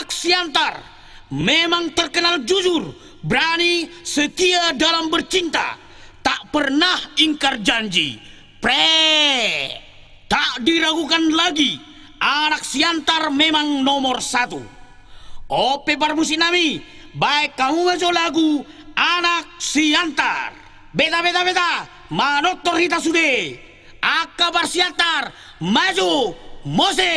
Anak Siantar memang terkenal jujur, berani, setia dalam bercinta, tak pernah ingkar janji. Tak diragukan lagi, anak Siantar memang nomor satu. Ope Parmusinami, baik kamu baca lagu Anak Siantar. Beta, manotor hita sude. Akabar Siantar, maju, mose.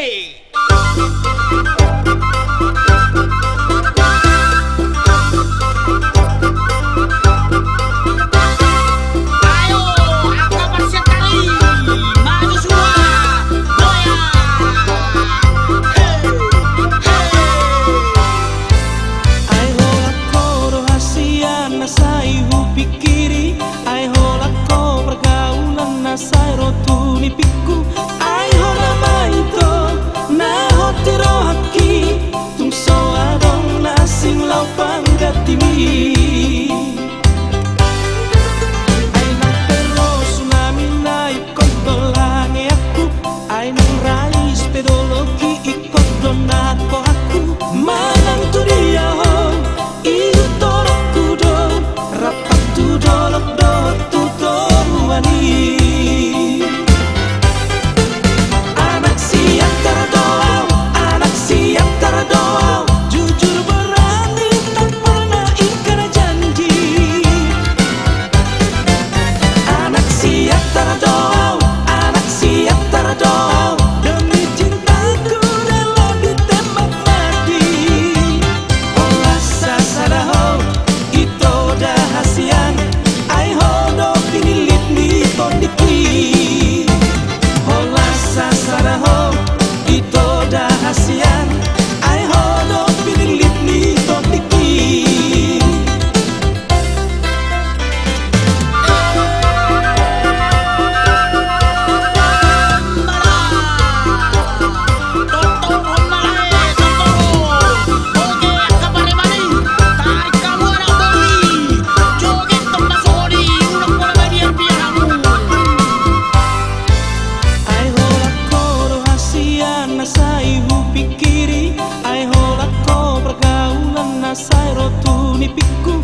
Sai rotu ni piku